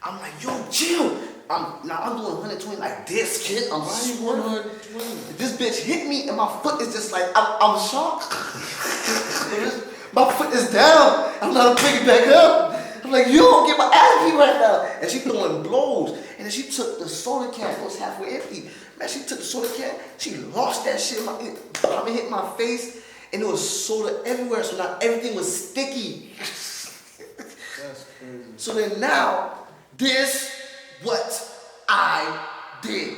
I'm like, yo, chill. I'm doing 120 like this, kid. I'm swerving. This bitch hit me and my foot is just like, I'm shocked. My foot is down. I'm not picking it back up. I'm like, you don't get my ass beat right now. And she throwing blows. And then she took the soda can, it was halfway empty. Man, she took the soda can, she lost that shit. It hit my face. And there was soda everywhere, so now everything was sticky. That's crazy. So then now, this what I did.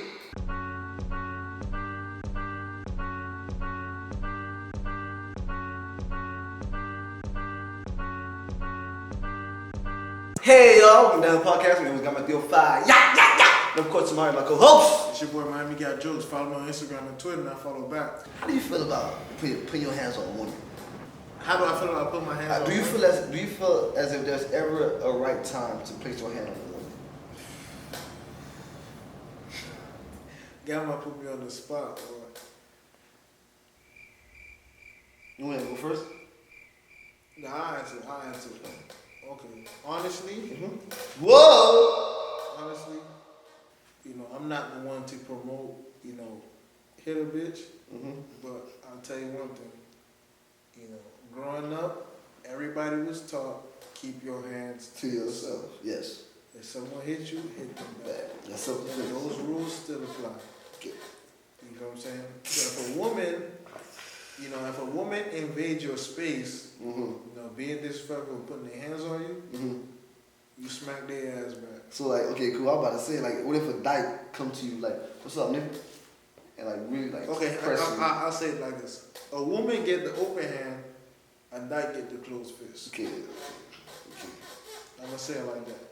Hey y'all, welcome down to the podcast. We got my deal 5. Yeah. And of course, Samari, my co-host. It's your boy Miami Got Jokes. Follow me on Instagram and Twitter, and I follow back. How do you feel about putting your hands on a woman? How do I feel about putting my hands on Do you women? feel as if there's ever a right time to place your hand on a woman? Y'all might put me on the spot, boy. You want to go first? Nah, I answer. Okay. Honestly, Whoa! honestly, I'm not the one to promote, hit a bitch. But I'll tell you one thing. Growing up, everybody was taught keep your hands To yourself, yes. If someone hit you, hit them back. That's something. And those rules still apply. Okay. You know what I'm saying? So if a woman invades your space, being disrespectful, putting their hands on you, you smack their ass back. So like, okay, cool. I'm about to say, like, what if a dyke come to you like, "What's up, nigga?" And like really like. Okay, press you. I'll say it like this: a woman get the open hand, a dyke get the closed fist. Okay. I'm gonna say it like that.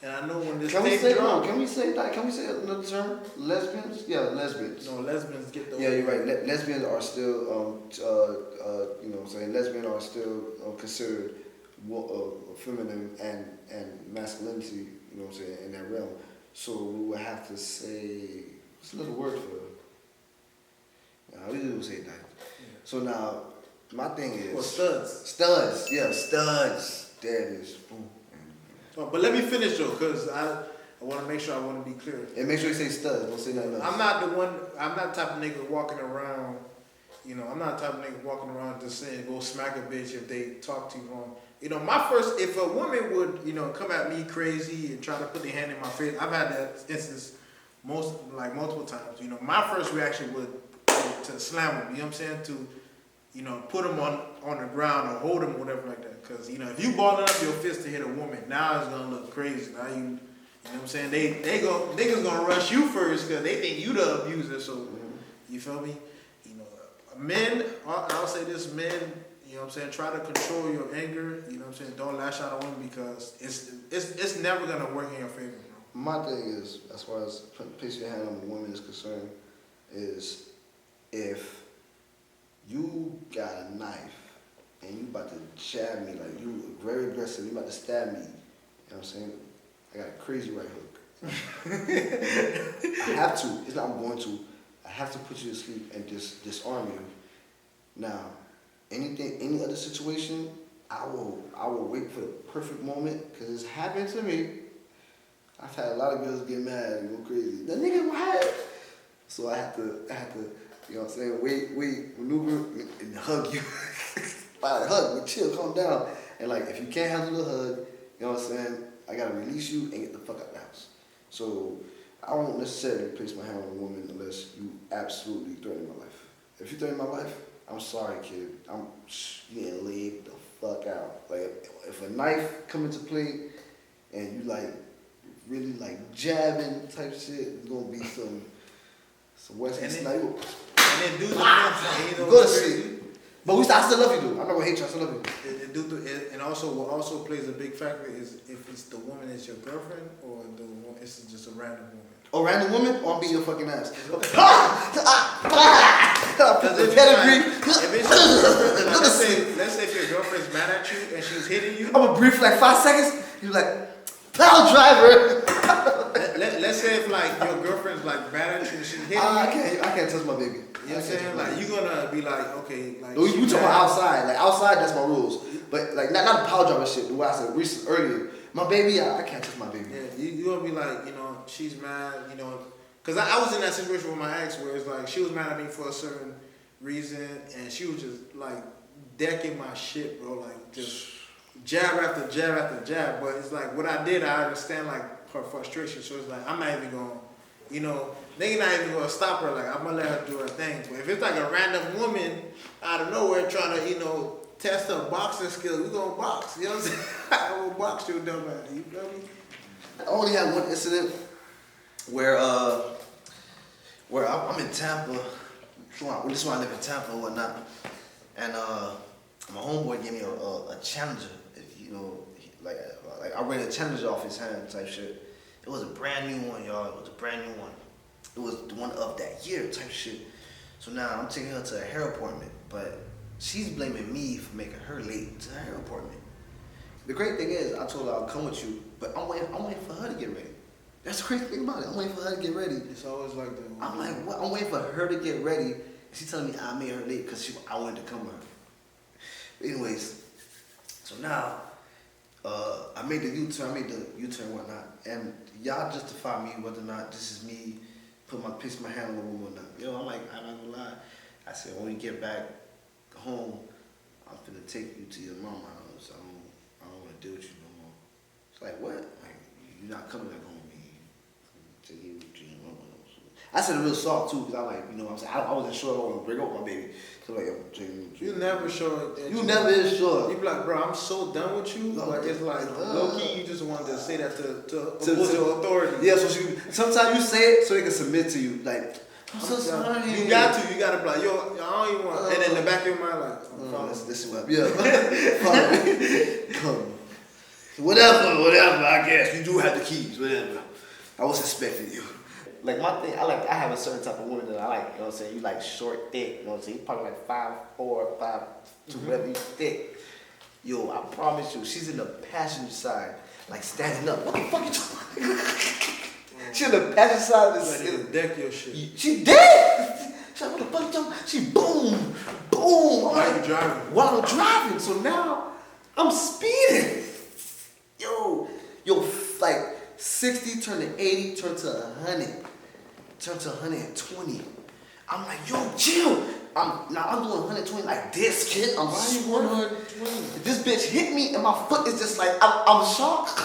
And I know when this Can we tape say drop, no? Can we say that? Can we say another term? Lesbians? Yeah, lesbians. no, lesbians get the Yeah, open you're right. hand. Lesbians are still, you know what I'm saying? Lesbians are still considered feminine and masculinity, you know what I'm saying, in that realm. So we would have to say, what's another word for it? We do say that. Yeah. So now, my thing is... Well, studs. Studs, yeah, studs. There it is. Boom. Oh, but let me finish though, because I want to make sure I want to be clear. And make sure you say studs, don't say nothing else. I'm not the type of nigga walking around, I'm not the type of nigga walking around just saying go smack a bitch if they talk to you wrong. If a woman would, come at me crazy and try to put their hand in my face, I've had that instance multiple times. My first reaction would to slam them, you know what I'm saying? To, put them on the ground or hold them, whatever like that. Because, if you balling up your fist to hit a woman, now it's going to look crazy. Now you know what I'm saying? Niggas going to rush you first because they think you the abuser. So, you feel me? Men, I'll say this, men, you know what I'm saying, try to control your anger, you know what I'm saying? Don't lash out on women because it's never going to work in your favor, bro. My thing is, as far as placing your hand on a woman is concerned, is if you got a knife and you about to jab me, like you very aggressive, you about to stab me, you know what I'm saying? I got a crazy right hook. I have to, it's not I'm going to, I have to put you to sleep and just disarm you. Now, any other situation, I will wait for the perfect moment, because it's happened to me. I've had a lot of girls get mad and go crazy. The nigga what? So I have to, you know what I'm saying, wait, maneuver, and hug you. Hug, but chill, calm down. And like, if you can't handle the hug, you know what I'm saying, I gotta release you and get the fuck out of the house. So I won't necessarily place my hand on a woman unless you absolutely threaten my life. If you threaten my life, I'm sorry, kid. I'm getting laid the fuck out. Like, if a knife come into play and you like really like jabbing type shit, it's gonna be some Wesley Snipes. And then do the Go to sleep. But I still love you, dude. I'm not gonna hate you. I still love you. And also, what also plays a big factor is if it's the woman that's your girlfriend or it's just a random woman. Oh, random woman? Or I'm beating your fucking ass. Because let's say if your girlfriend's mad at you and she's hitting you. I'm gonna breathe for like 5 seconds. You're like, pal driver. Let's say if like your girlfriend's like mad at you and she's hitting you. I can't touch my baby. You know what I'm saying? Like, you're gonna be like, okay, like. You talking about outside. Like, outside, that's my rules. But, like, not the power driver shit, what I said earlier. My baby, I can't touch my baby. Yeah, you gonna be like, you know, she's mad, you know, cause I was in that situation with my ex where it's like she was mad at me for a certain reason, and she was just like decking my shit, bro, like just jab after jab after jab. But it's like what I did, I understand like her frustration, so it's like I'm not even gonna, you know, nigga not even gonna stop her. Like I'm gonna let her do her thing. But if it's like a random woman out of nowhere trying to, you know, test her boxing skills, we gonna box. You know what I'm saying? I will box you, dumb ass. You feel me? I only had one incident where I'm in Tampa. This is why I live in Tampa and whatnot. And my homeboy gave me a Challenger. You know, like I rented a Challenger off his hand type shit. It was a brand new one, y'all. It was a brand new one. It was the one of that year type shit. So now I'm taking her to a hair appointment, but she's blaming me for making her late to her hair appointment. The great thing is, I told her I'll come with you, but I'm waiting for her to get ready. That's the crazy thing about it. I'm waiting for her to get ready. It's always like that. I'm like, what? I'm waiting for her to get ready. And she's telling me I made her late because I wanted to come with her. But anyways, so now I made the U-turn and whatnot. And y'all justify me whether or not this is me piece my hand on the woman or not. Yo, I'm not gonna lie. I said, when we get back home, I'm finna take you to your mama's house. I don't want to deal with you no more. It's like, what? Like, you're not coming back home with me. Take you to your mama's house. I said it real soft too, because I like, you know what I'm saying? I wasn't sure I was gonna break up with my baby. So like, I'm taking you. You never sure. You never is sure. You be like, bro, I'm so done with you. No, But it's like, low key, you just wanted to say that to authority. Yeah, so sometimes you say it so they can submit to you. Like, I'm so sorry. You gotta be like, yo, I don't even want. And then in the back of your mind, like, this is what, yeah. Whatever, I guess. You do have the keys, whatever. I was expecting you. Like my thing, I have a certain type of woman that I like, you know what I'm saying? You like short, thick, you know what I'm saying? You probably like 5'4", 5'2", whatever you thick. Yo, I promise you, she's in the passenger side, like standing up. What the fuck you talking about? She's in the passenger side of this. Ready to deck your shit. She did! She's like, what the fuck you talking about? She boom. Why are you driving? While I'm driving, so now I'm speeding. Yo, like 60 turn to 80, turn to 100, turn to 120. I'm like, yo, chill. I'm doing 120 like this, kid. I'm Why you 120? This bitch hit me and my foot is just like, I'm shocked.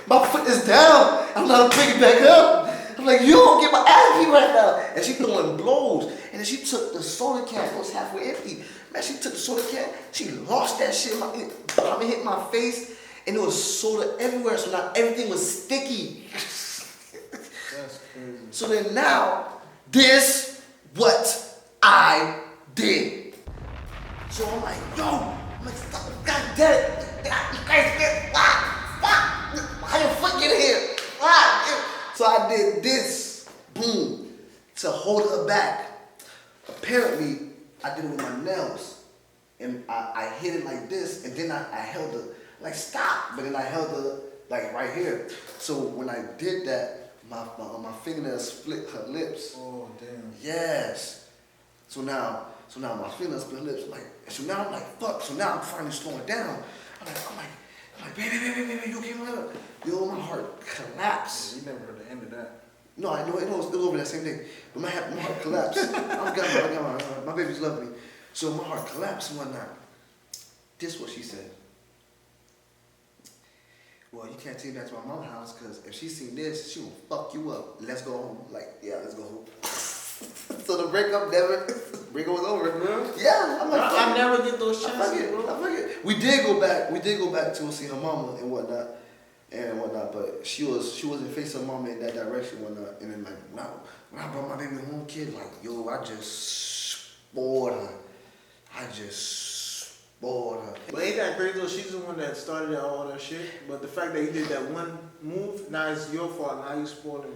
My foot is down. I'm not picking back up. I'm like, you don't get my ass beat right now. And she throwing blows. And then she took the soda can. It was halfway empty. Man, she took the soda can. She lost that shit. It hit my face. And there was soda everywhere. So now everything was sticky. That's crazy. So then now, this what I did. So I'm like, yo, stop. God damn it. You guys get, stop. How your foot get here? So I did this, boom, to hold her back. Apparently, I did it with my nails. And I hit it like this, and then I held her, like stop, but then I held her like right here. So when I did that, my fingernails split her lips. Oh, damn. Yes. So now my fingernails split her lips. Like, so now I'm like, fuck. So now I'm finally slowing down. I'm like, baby, you okay, man? Yo, my heart collapsed. Yeah, you never heard the end of that. No, I know, it was over that same day. But my heart collapsed. I got my baby's lovely. So my heart collapsed and whatnot. This is what she said. Well, you can't take me back to my mom's house because if she seen this, she will fuck you up. Let's go home. Like, yeah, let's go home. So the breakup was over, bro. Yeah, I'm like, I never get those chances, bro. I forget. We did go back to see her mama and whatnot. But she wasn't facing her mama in that direction and whatnot. And then like when I brought my baby home, kid, like, yo, I just spoiled her. But ain't that crazy though? She's the one that started all that shit. But the fact that you did that one move, now it's your fault. Now you spoiled her.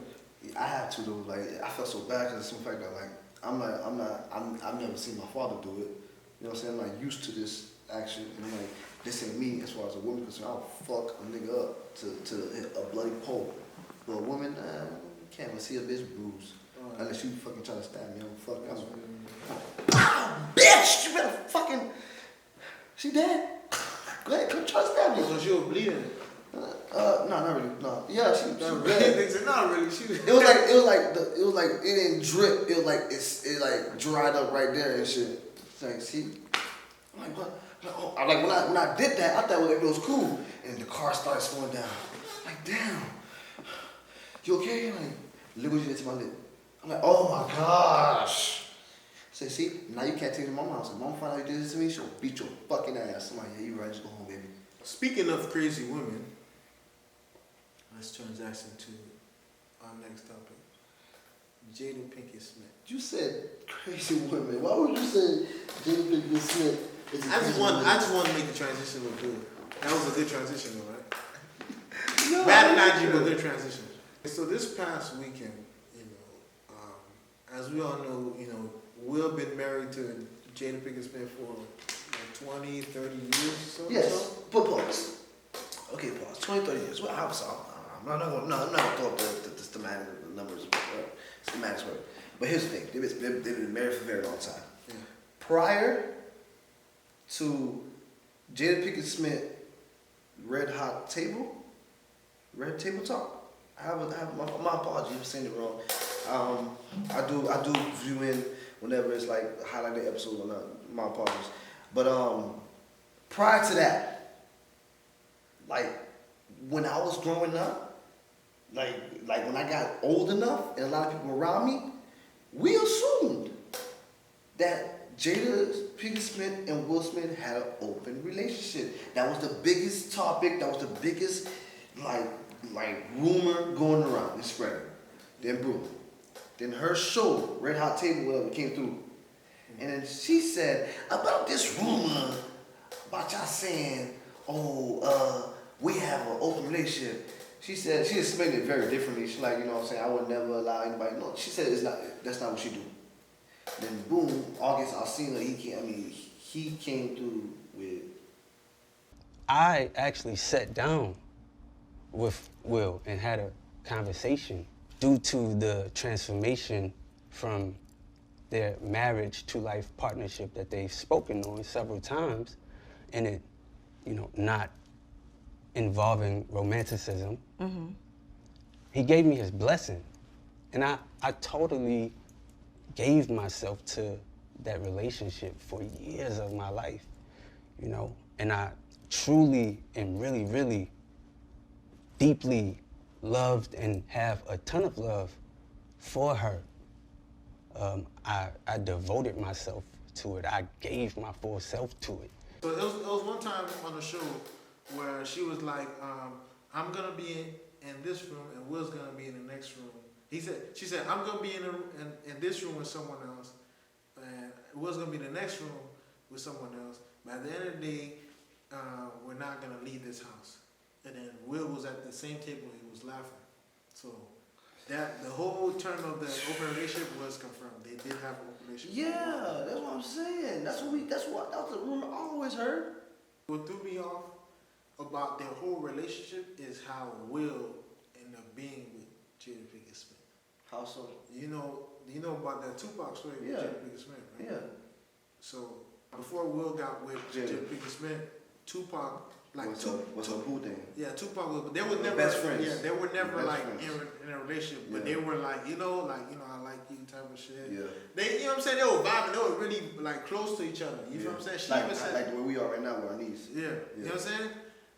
I had to though. Like I felt so bad because the fact that like I've never seen my father do it. You know what I'm saying? I'm not used to this action, and I'm like, this ain't me as far as a woman concerned. I'll fuck a nigga up to a bloody pole. But a woman, can't even see a bitch bruise unless you fucking try to stab me. I'm fucking. Bitch, you better fucking. She dead. Go ahead, come try to stab me. So she was bleeding. No, not really. No, yeah, she Not bled. really. Not really. She was. It was like it didn't drip. It was like it like dried up right there and shit. It's like, see, I'm like what? I like when I did that, I thought it was cool, and the car started slowing down. I'm like, damn, you okay? Like, look what you did to my lip. I'm like, oh my gosh. I say, see, now you can't take it to mama house. If mama find out you did this to me, she'll beat your fucking ass. I'm like, yeah, you right. Just go home, baby. Speaking of crazy women, let's transition to our next topic. Jada Pinkett Smith. You said crazy women. Why would you say Jada Pinkett Smith? I just want to make the transition look good. That was a good transition, though, right? No, Bad analogy, but good transition. So this past weekend, as we all know, Will been married to Jada Pinkett Smith for like 20, 30 years or so. Yes, but pause. Okay, pause. 20, 30 years. Well, I'm not going to throw up the schematic numbers, schematics, whatever. But here's the thing. They've been married for a very long time. Yeah. Prior to Jada Pinkett Smith, Red Table Talk. I have my apologies for saying it wrong. I do view in whenever it's like highlight the episode or not. My apologies. But prior to that, like when I was growing up, like when I got old enough and a lot of people around me, we assumed that Jada Pinkett Smith and Will Smith had an open relationship. That was the biggest topic. That was the biggest like rumor going around and spreading. Then boom. Then her show, Red Hot Table, whatever, came through. And then she said, about this rumor, about y'all saying, we have an open relationship. She said, she explained it very differently. She's like, I would never allow anybody. No, she said that's not what she do. Then boom, August Alsina, he came through with. I actually sat down with Will and had a conversation due to the transformation from their marriage to life partnership that they've spoken on several times, and it, not involving romanticism. Mm-hmm. He gave me his blessing, and I totally gave myself to that relationship for years of my life, and I truly and really, really deeply loved and have a ton of love for her. I devoted myself to it. I gave my full self to it. So it was one time on the show where she was like, I'm gonna be in this room and Will's gonna be in the next room. She said, I'm gonna be in this room with someone else, and Will's gonna be in the next room with someone else. But at the end of the day, we're not gonna leave this house. And then Will was at the same table, he was laughing. So that the whole term of the open relationship was confirmed. They did have an open relationship. Yeah, that's what I'm saying. That was the rumor I always heard. What threw me off about their whole relationship is how Will ended up being with Jada Pinkett Smith. How so? You know about that Tupac story with Jada Pinkett Smith, right? Yeah. So before Will got with Jada Pinkett Smith, Tupac what's a who thing? Yeah, Tupac was, but they were never best friends. Yeah, they were never Best like friends. in a relationship, but they were like, I like you type of shit. Yeah. They, what I'm saying, they were vibing, they were really like close to each other. You feel what I'm saying? She even said, like the way we are right now with our knees. yeah, you know what I'm saying?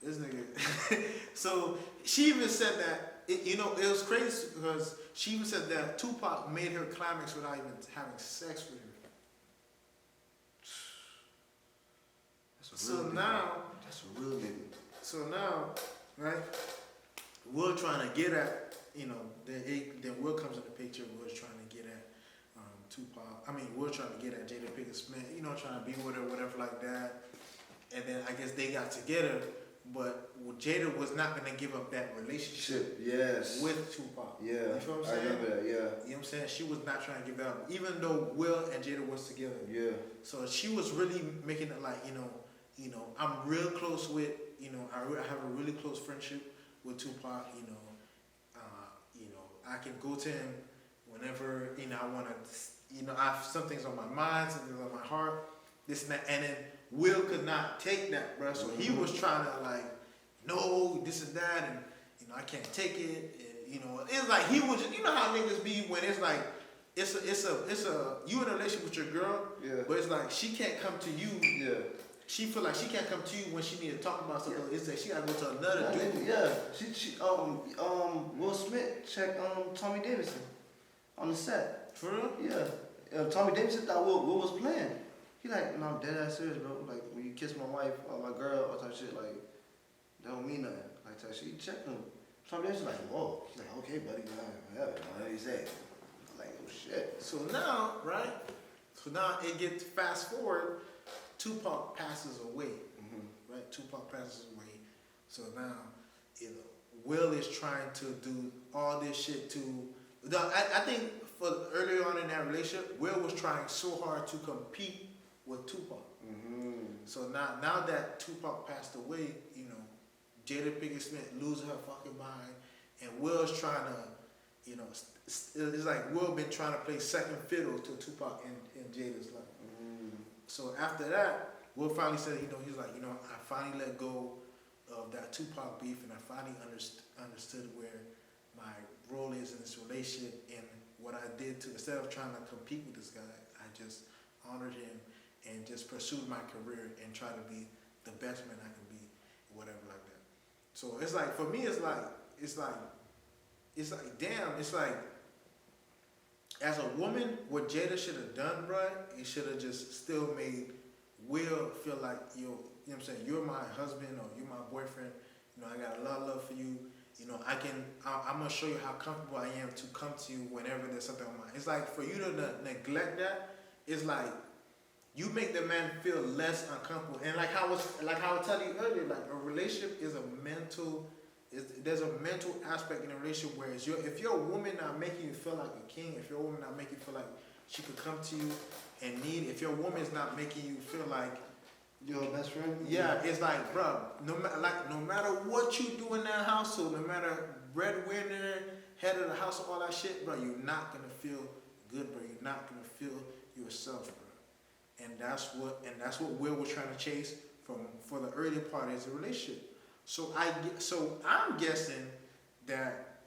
This nigga. So she even said that, it was crazy because she even said that Tupac made her climax without even having sex with her. That's a real nigga. So now, right, Will trying to get at, then Will comes in the picture, Will's trying to get at Tupac. Will trying to get at Jada Pinkett Smith, trying to be with her, whatever like that. And then I guess they got together, but Jada was not going to give up that relationship with Tupac. Yeah, you feel what I'm saying? I remember that, yeah. You know what I'm saying? She was not trying to give that up, even though Will and Jada was together. Yeah. So she was really making it like, I'm real close with, I have a really close friendship with Tupac, I can go to him whenever, I want to, I have some things on my mind, some things on my heart, this and that. And then Will could not take that, bro. So he was trying to like, no, this and that, and I can't take it. And, it's like he was. You know how niggas be when it's like, it's a you in a relationship with your girl, but it's like she can't come to you. Yeah. She feel like she can't come to you when she need to talk about something. It's that she gotta go to another dude. Yeah. She Will Smith checked Tommy Davidson on the set. For real? Yeah. Tommy Davidson thought Will was playing. He like, no, I'm dead ass serious, bro. Like when you kiss my wife or my girl or type shit, like that don't mean nothing. Like type shit. He checked him. Tommy Davidson like, whoa. He's like, okay, buddy, whatever. What he say? Like, oh shit. So now, right? So now it gets fast forward. Tupac passes away, right? Tupac passes away. So now, Will is trying to do all this shit to. I think for earlier on in that relationship, Will was trying so hard to compete with Tupac. So now that Tupac passed away, Jada Pinkett Smith loses her fucking mind, and Will's trying to, it's like Will been trying to play second fiddle to Tupac in Jada's life. So after that, Will finally said, he's like, I finally let go of that Tupac beef, and I finally understood where my role is in this relationship, and what I did to, instead of trying to compete with this guy, I just honored him and just pursued my career and tried to be the best man I can be, whatever like that. So it's like, for me, it's like, damn, it's like, as a woman, what Jada should have done, bro, it should have just still made Will feel like, you know what I'm saying, you're my husband or you're my boyfriend. I got a lot of love for you. I'm gonna show you how comfortable I am to come to you whenever there's something on my mind. It's like for you to neglect that, it's like you make the man feel less uncomfortable. And like how I was telling you earlier, like a relationship is there's a mental aspect in a relationship where if you're a woman not making you feel like a king, if you're a woman not making you feel like she could come to you and if your woman is not making you feel like your best friend? Yeah, it's like, bro, no matter what you do in that household, no matter breadwinner, head of the house, all that shit, bro, you're not gonna feel good, bro. You're not gonna feel yourself, bro. And that's what Will was trying to chase for the early part of the relationship. So I'm guessing that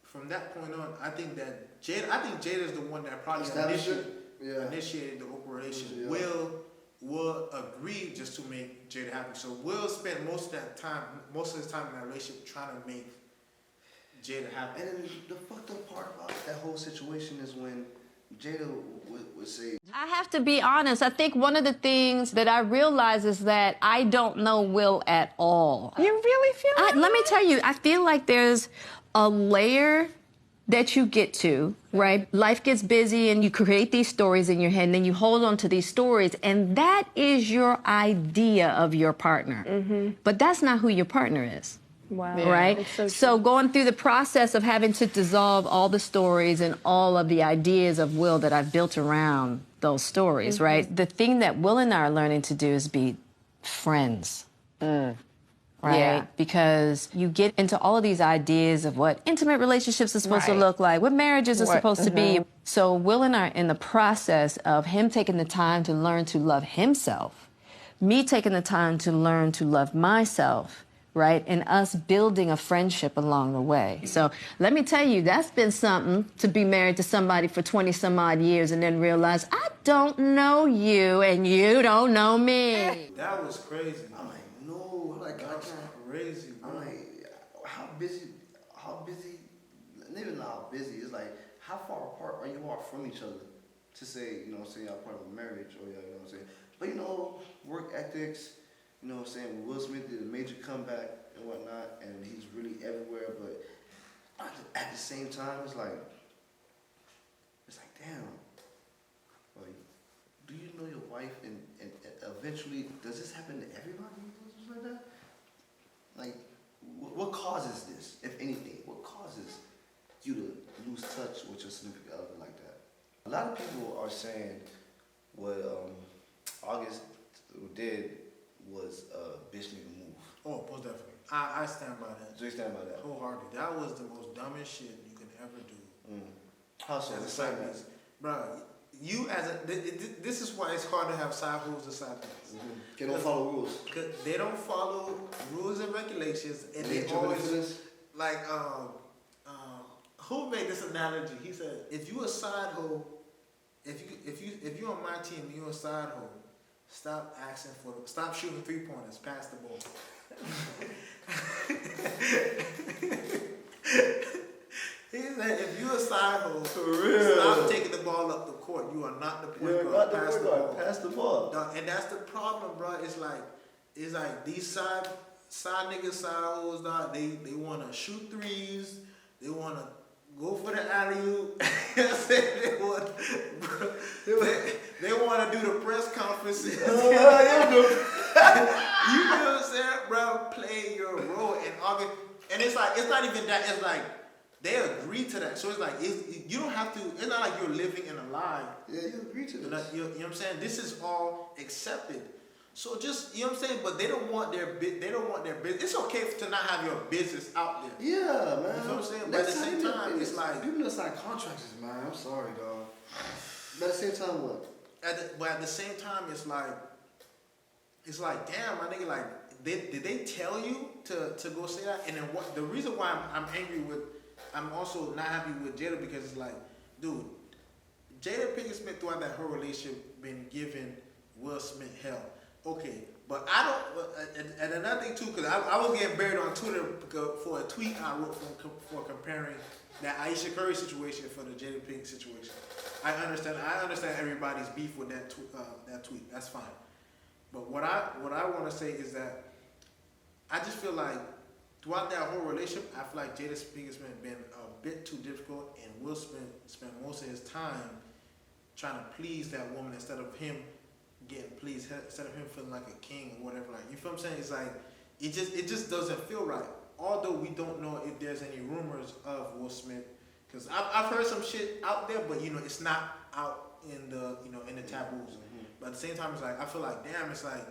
from that point on, I think Jada's the one that probably initiated the operation. Yeah. Will agree just to make Jada happy. So Will spent most of his time in that relationship trying to make Jada happy. And then the fucked up part about that whole situation is when Jada would say, I have to be honest. I think one of the things that I realize is that I don't know Will at all. You really feel that? Let me tell you, I feel like there's a layer that you get to, right? Life gets busy and you create these stories in your head and then you hold on to these stories and that is your idea of your partner. But that's not who your partner is. Wow. Yeah, right? So going through the process of having to dissolve all the stories and all of the ideas of Will that I've built around those stories, right? The thing that Will and I are learning to do is be friends. Right? Yeah. Because you get into all of these ideas of what intimate relationships are supposed to look like, what marriages are supposed to be. So Will and I are in the process of him taking the time to learn to love himself, me taking the time to learn to love myself, right? And us building a friendship along the way. So let me tell you, that's been something to be married to somebody for 20 some odd years and then realize, I don't know you and you don't know me. That was crazy. I'm like, no, like, I That's can't. crazy, bro. I'm like, how busy, not even how busy, it's like, how far apart are you all from each other to say, say y'all part of a marriage or, But, work ethics, Will Smith did a major comeback and whatnot, and he's really everywhere, but at the same time, it's like, damn, like, do you know your wife and eventually, does this happen to everybody like that? Like, what causes this, if anything? What causes you to lose touch with your significant other like that? A lot of people are saying what August did was bitch nigga move. Oh, most definitely. I stand by that. So you stand by that? Wholeheartedly. That was the most dumbest shit you can ever do. How so? As a side piece. Bro, you as a this is why it's hard to have side hoes and side niggas. They don't follow rules. Cause they don't follow rules and regulations, and they jumping always into this? like who made this analogy? He said, if you a side hoe, if you on my team, you a side hoe. Stop shooting 3-pointers, pass the ball. He said, if you a side hoe, stop taking the ball up the court. You are not the point guard. Pass the ball. And that's the problem, bro. It's like these side niggas, side hoes, dog. They wanna shoot threes. They wanna go for the alley-oop. They want to do the press conferences. You know what I'm saying, bro? Play your role in August. And it's like, it's not even that. It's like, they agree to that. So it's like, you don't have to, it's not like you're living in a lie. Yeah, you agree to this. You know what I'm saying? This is all accepted. So just, you know what I'm saying? But they don't want their business. It's okay to not have your business out there. Yeah, man. You know what I'm saying? But at the same time, it's like, people that sign contracts, man. I'm sorry, dog. But at the same time, what? But at the same time, it's like, damn, my nigga, like, did they tell you to go say that? And then what? The reason why I'm angry with, I'm also not happy with Jada, because it's like, dude, Jada Pinkett Smith throughout that whole relationship been giving Will Smith hell. Okay, but I don't. And another thing too, because I was getting buried on Twitter for a tweet I wrote for comparing that Aisha Curry situation for the Jada Pinkett situation. I understand everybody's beef with that tweet. That's fine. But what I want to say is that I just feel like throughout that whole relationship, I feel like Jada Pinkett Smith been a bit too difficult, and Will Smith spent most of his time trying to please that woman instead of him getting pleased, instead of him feeling like a king or whatever. Like, you feel what I'm saying? It's like it just doesn't feel right. Although we don't know if there's any rumors of Will Smith, because I've heard some shit out there, but it's not out in the in the taboos. Mm-hmm. But at the same time, it's like I feel like, damn, it's like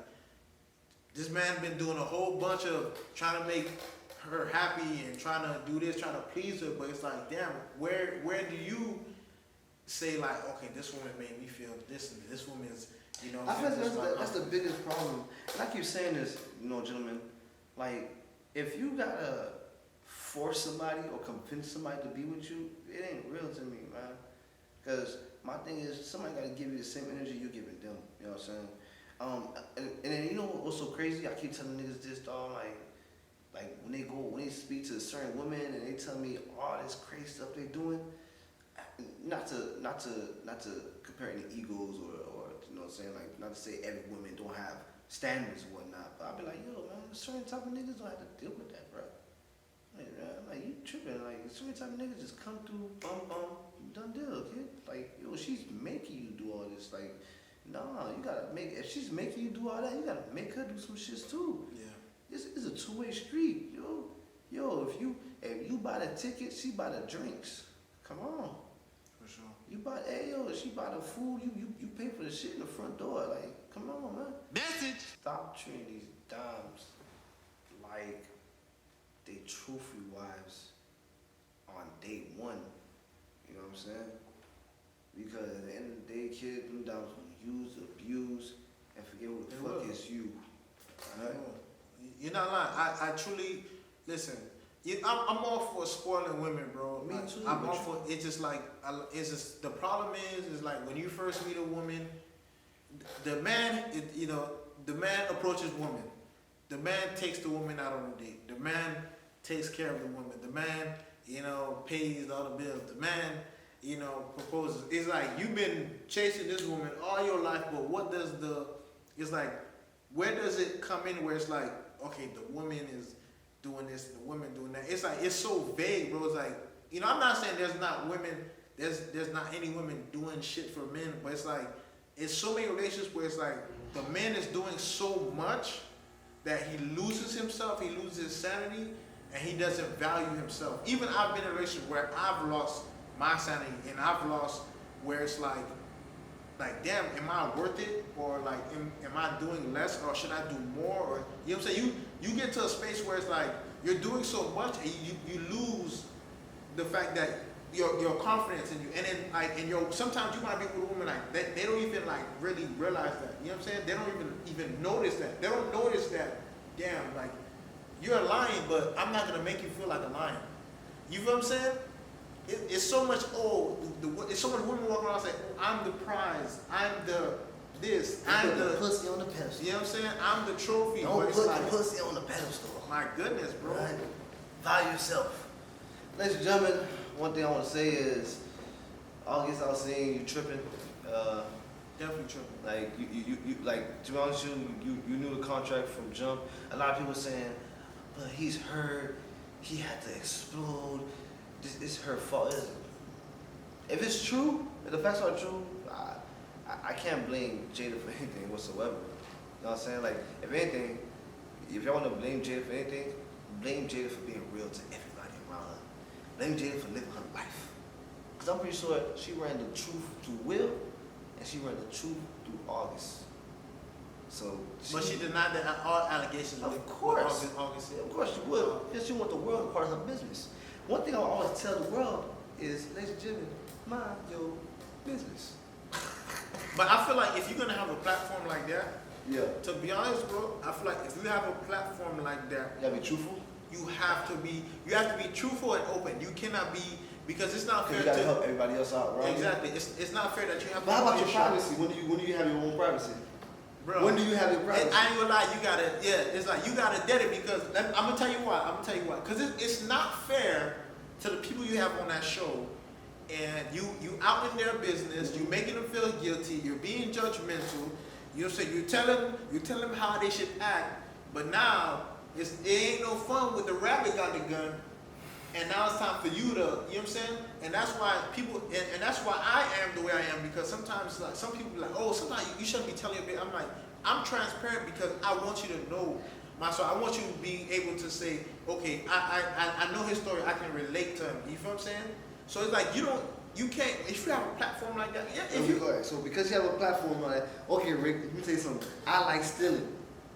this man been doing a whole bunch of trying to make her happy and trying to do this, trying to please her, but it's like, damn, where do you say like, okay, this woman made me feel this, and this woman is, I feel like that's the biggest problem. And I keep saying this, gentlemen, like, if you gotta force somebody or convince somebody to be with you, it ain't real to me, man. Because my thing is, somebody gotta give you the same energy you're giving them. You know what I'm saying? And then what's so crazy? I keep telling niggas this, dog. Like when they speak to a certain women and they tell me all this crazy stuff they doing. Not to compare any egos or you know what I'm saying, like, not to say every woman don't have standards and whatnot, but I'll be like, yo, man, certain type of niggas don't have to deal with that, bro. Like you tripping, like certain type of niggas just come through, done deal, kid. Like, yo, she's making you do all this, like, nah, you gotta if she's making you do all that, you gotta make her do some shit too. Yeah. This is a two-way street, yo. If you buy the ticket, she buy the drinks. Come on. For sure. You buy, she buy the food, you pay for the shit in the front door. Like, come on, man. Message. Stop treating these dimes like they trophy wives on day one. You know what I'm saying? Because at the end of the day, kid, them dimes will use, abuse, and forget what the fuck is you. Alright? You're not lying. I truly, listen, I'm all for spoiling women, bro. Me too. I'm all for, it's just like, the problem is like when you first meet a woman, the man approaches woman. The man takes the woman out on a date. The man takes care of the woman. The man, pays all the bills. The man, proposes. It's like you've been chasing this woman all your life, but it's like, where does it come in where it's like, okay, the woman is doing this, the woman doing that. It's like, it's so vague, bro. It's like, I'm not saying there's not women, there's not any women doing shit for men, but it's like, it's so many relationships where it's like, the man is doing so much that he loses himself, he loses his sanity, and he doesn't value himself. Even I've been in a relationship where I've lost my sanity, and I've lost where it's like, damn, am I worth it? Or like, am I doing less, or should I do more? Or, you know what I'm saying? You get to a space where it's like, you're doing so much, and you lose the fact that your confidence in you, and then like, and sometimes you might be with a woman like they don't even like really realize that. You know what I'm saying? They don't even notice that. They don't notice that. Damn, like you're lying, but I'm not gonna make you feel like a lion. You know what I'm saying? It's so much. It's so many women walking around saying, oh, "I'm the prize. I'm the this. I'm the pussy on the pedestal." You know what I'm saying? I'm the trophy. Don't put the pussy on the pedestal. My goodness, bro. Right. Value yourself. Ladies and gentlemen, one thing I want to say is, August Alsina, you tripping. Definitely tripping. Like you like, to be honest with you, you knew the contract from jump. A lot of people saying, but he's hurt. He had to explode. This is her fault. If it's true, if the facts are true, I can't blame Jada for anything whatsoever. You know what I'm saying? Like, if anything, if y'all want to blame Jada for anything, blame Jada for being real to everybody around her. Blame Jada for living her life. Because I'm pretty sure she ran the truth through Will, and she ran the truth through August. So, but she denied that all allegations. Of course. August. Of course she will. Because she want the world part of her business. One thing I always tell the world is, ladies and gentlemen, mind your business. But I feel like if you're gonna have a platform like that, Yeah. to be honest, bro, I feel like if you have a platform like that, You gotta be truthful. you have to be truthful and open. You cannot be, because it's not fair You gotta to help everybody else out, right? exactly. It's not fair that you have. But how about your show. privacy? When do you have your own privacy? Bro, When do you have your privacy? I ain't gonna lie, you gotta, it's like you gotta get it, because I'm gonna tell you why. Because it's not fair to the people you have on that show, and you out in their business, you making them feel guilty, you're being judgmental. You know what I'm saying? You tell them how they should act, but now it ain't no fun with the rabbit got the gun, and now it's time for you to, you know what I'm saying? And that's why people, and that's why I am the way I am, because sometimes like some people are like, oh, sometimes you shouldn't be telling your. I'm like, I'm transparent because I want you to know myself. I want you to be able to say, okay, I know his story, I can relate to him. You feel what I'm saying? So it's like you can't, if you have a platform like that, So because you have a platform like that, okay, Rick, let me tell you something. I like stealing.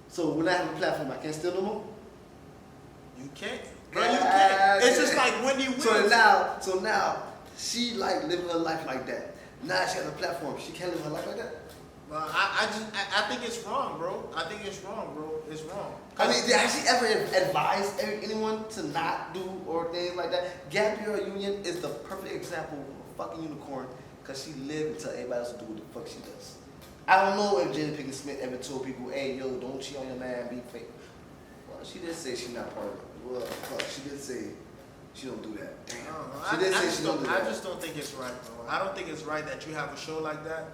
So when I have a platform, I can't steal no more? you can't. Bro, you can't. It's just like when you win. So now, she like living her life like that. Now she has a platform. She can't live her life like that? Well, I think it's wrong, bro. I think it's wrong, bro. It's wrong. I mean, did I actually ever advise anyone to not do or things like that? Gabrielle Union is the perfect example of a fucking unicorn, because she lived to tell everybody else to do what the fuck she does. I don't know if Jada Pinkett Smith ever told people, hey, yo, don't cheat on your man, be fake. Well, she did say she's not part of it. Well, fuck, she did say she don't do that. Damn. She did say she don't do that. I just don't think it's right, bro. I don't think it's right that you have a show like that,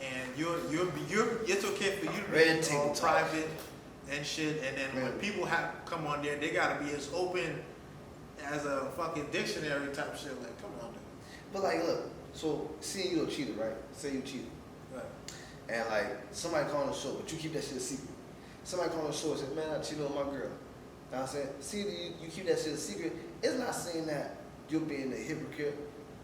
and it's okay for you to be all private and shit, and then when people come on there, they gotta be as open as a fucking dictionary type shit. Like, come on, dude. But like, look, so seeing you a cheater, right? Say you cheated. Right. And like, somebody call on the show, but you keep that shit a secret. Somebody call on the show and say, man, I cheated on my girl. You know what I'm saying? See, you keep that shit a secret. It's not saying that you're being a hypocrite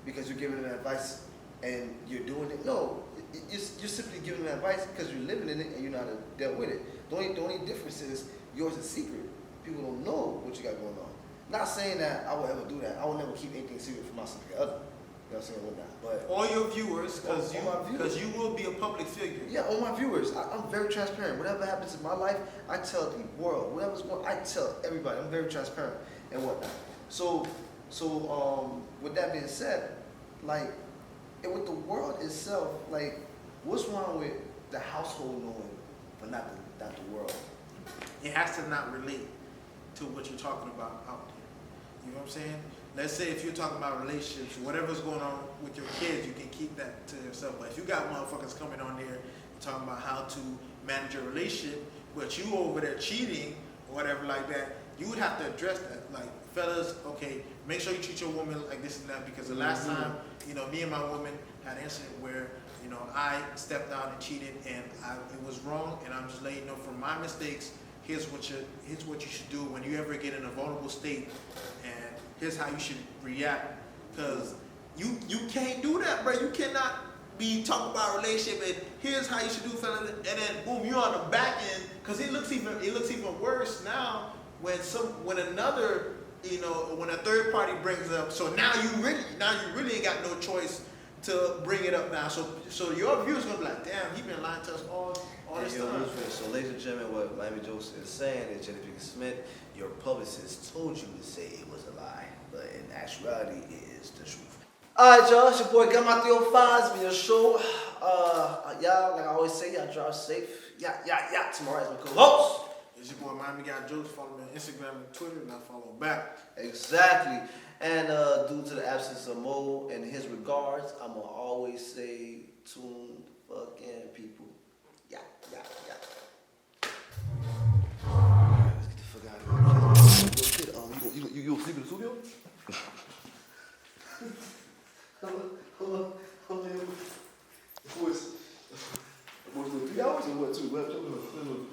because you're giving them advice and you're doing it. No, you're simply giving them advice because you're living in it and you're not dealt with it. The only difference is yours is secret. People don't know what you got going on. Not saying that I would ever do that. I would never keep anything secret from my significant other. You know what I'm saying? Whatnot. But all your viewers, because you will be a public figure. Yeah, all my viewers. I'm very transparent. Whatever happens in my life, I tell the world. Whatever's going, I tell everybody. I'm very transparent and whatnot. So with that being said, like, and with the world itself, like, what's wrong with the household knowing, but not the world? It has to not relate to what you're talking about out there. You know what I'm saying? Let's say if you're talking about relationships, whatever's going on with your kids, you can keep that to yourself. But if you got motherfuckers coming on there and talking about how to manage a relationship, but you over there cheating or whatever like that, you would have to address that. Like, fellas, okay, make sure you treat your woman like this and that, because the last time, me and my woman had an incident where, I stepped out and cheated, and it was wrong, and I'm just letting you know from my mistakes, here's what you should do when you ever get in a vulnerable state, and here's how you should react. Because you can't do that, bro. You cannot be talking about a relationship and here's how you should do, fella, and then boom, you're on the back end. Because it looks even worse now when another you know, when a third party brings up, so now you really ain't got no choice to bring it up now. So your viewers gonna be like, damn, he been lying to us all this time. So ladies and gentlemen, what Miami Joseph is saying is Jada Pinkett Smith, your publicist told you to say it was a lie, but in actuality, it is the truth. All right, y'all, it's your boy Got My 305. It's been your show. Y'all, like I always say, y'all drive safe. Yeah. Tomorrow is my co-host. It's your boy Miami Got Jokes. Follow me on Instagram and Twitter, and I follow back. Exactly. And due to the absence of Mo and his regards, I'm going to always say, tune fucking people. Yeah. Let's get the fuck out of here. You gonna sleep in the studio? Hold on. Boys, 3 hours or what, 2?